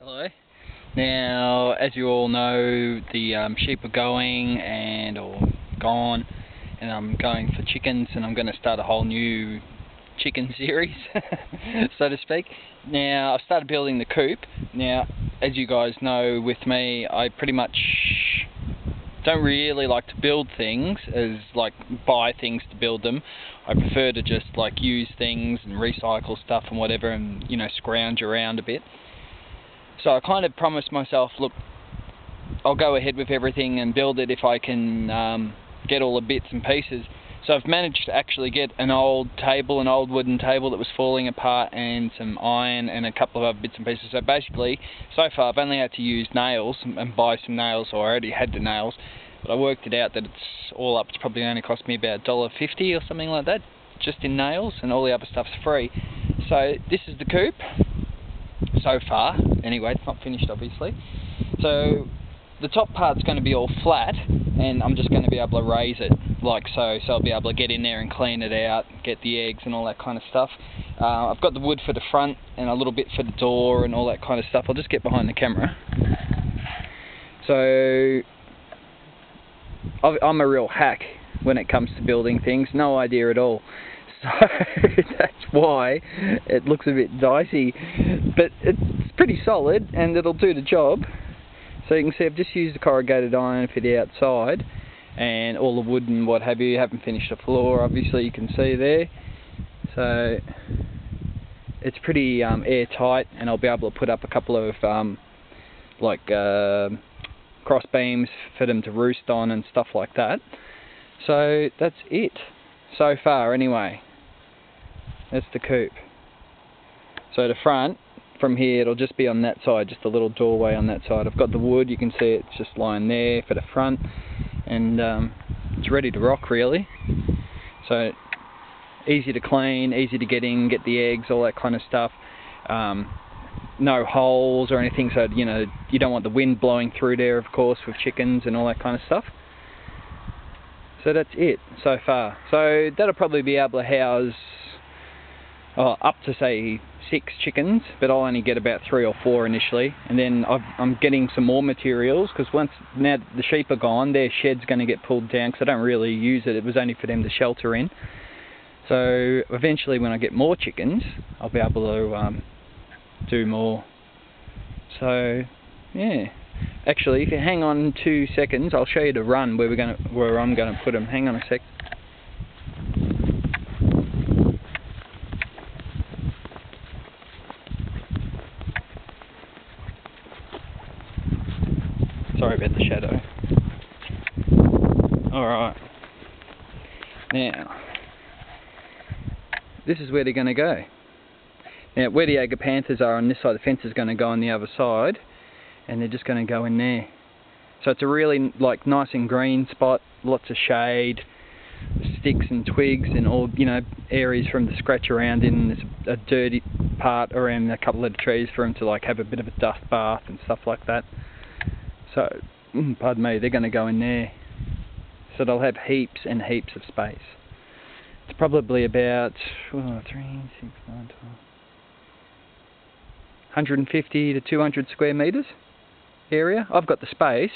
Hello. Now, as you all know, the sheep are going or gone, and I'm going for chickens, and I'm going to start a whole new chicken series, so to speak. Now, I've started building the coop. Now, as you guys know, with me, I pretty much don't really like to build things as like buy things to build them. I prefer to just like use things and recycle stuff and whatever, and scrounge around a bit. So I kind of promised myself, look, I'll go ahead with everything and build it if I can get all the bits and pieces. So I've managed to actually get an old wooden table that was falling apart, and some iron and a couple of other bits and pieces. So basically, so far I've only had to use nails and buy some nails, or I already had the nails, but I worked it out that it's all up, it's probably only cost me about $1.50 or something like that, just in nails, and all the other stuff's free. So this is the coop. So far, anyway, it's not finished obviously. So the top part's going to be all flat, and I'm just going to be able to raise it like so. So I'll be able to get in there and clean it out, get the eggs and all that kind of stuff. I've got the wood for the front and a little bit for the door and all that kind of stuff. I'll just get behind the camera. So I'm a real hack when it comes to building things, no idea at all. So that's why it looks a bit dicey, but it's pretty solid and it'll do the job. So you can see I've just used the corrugated iron for the outside and all the wood and what have you. Haven't finished the floor, obviously, you can see there. So it's pretty airtight, and I'll be able to put up a couple of cross beams for them to roost on and stuff like that. So that's it so far anyway. That's the coop. So the front, from here, it'll just be on that side, just a little doorway on that side. I've got the wood, you can see it's just lying there for the front, and it's ready to rock really. So easy to clean, easy to get in, get the eggs, all that kind of stuff. No holes or anything, so you don't want the wind blowing through there, of course, with chickens and all that kind of stuff. So that's it so far. So that'll probably be able to house up to say 6 chickens, but I'll only get about 3 or 4 initially, and then I'm getting some more materials, because now the sheep are gone, their shed's going to get pulled down because I don't really use it. It was only for them to shelter in. So eventually, when I get more chickens, I'll be able to do more. So yeah, actually, if you hang on 2 seconds, I'll show you the run where I'm going to put them. Hang on a sec. Sorry about the shadow. Alright. Now, this is where they're going to go. Now, where the Aga Panthers are on this side, the fence is going to go on the other side, and they're just going to go in there. So it's a really nice and green spot, lots of shade, sticks and twigs and all, areas for them to scratch around in. There's a dirty part around a couple of the trees for them to have a bit of a dust bath and stuff like that. So, pardon me, they're going to go in there. So they'll have heaps and heaps of space. It's probably about 3, 6, 9, 12, 150 to 200 square metres area. I've got the space,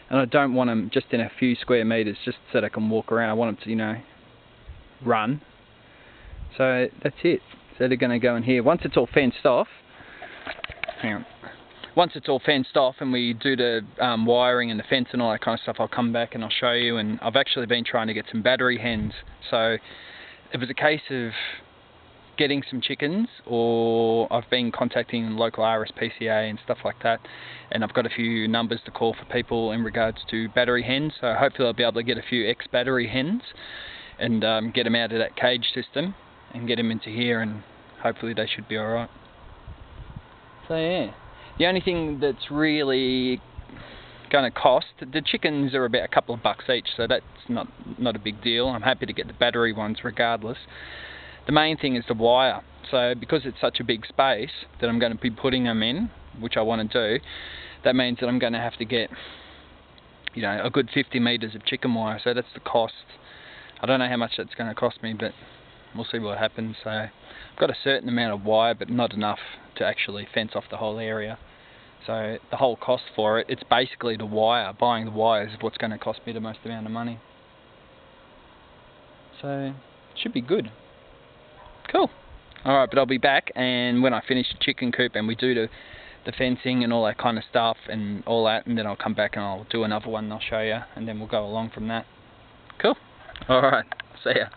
and I don't want them just in a few square metres just so they can walk around. I want them to, run. So that's it. So they're going to go in here. Once it's all fenced off, hang on. Once it's all fenced off and we do the wiring and the fence and all that kind of stuff, I'll come back and I'll show you. And I've actually been trying to get some battery hens. So it was a case of getting some chickens, or I've been contacting local RSPCA and stuff like that, and I've got a few numbers to call for people in regards to battery hens. So hopefully I'll be able to get a few ex-battery hens and get them out of that cage system and get them into here, and hopefully they should be alright. So yeah. The only thing that's really going to cost, the chickens are about a couple of bucks each, so that's not a big deal. I'm happy to get the battery ones regardless. The main thing is the wire. So because it's such a big space that I'm going to be putting them in, which I want to do, that means that I'm going to have to get a good 50 metres of chicken wire. So that's the cost. I don't know how much that's going to cost me, but we'll see what happens. So I've got a certain amount of wire, but not enough to actually fence off the whole area. So the whole cost for it, it's basically the wire. Buying the wires is what's going to cost me the most amount of money. So it should be good. Cool. Alright, but I'll be back, and when I finish the chicken coop and we do the fencing and all that kind of stuff and all that, and then I'll come back and I'll do another one and I'll show you, and then we'll go along from that. Cool. Alright, see ya.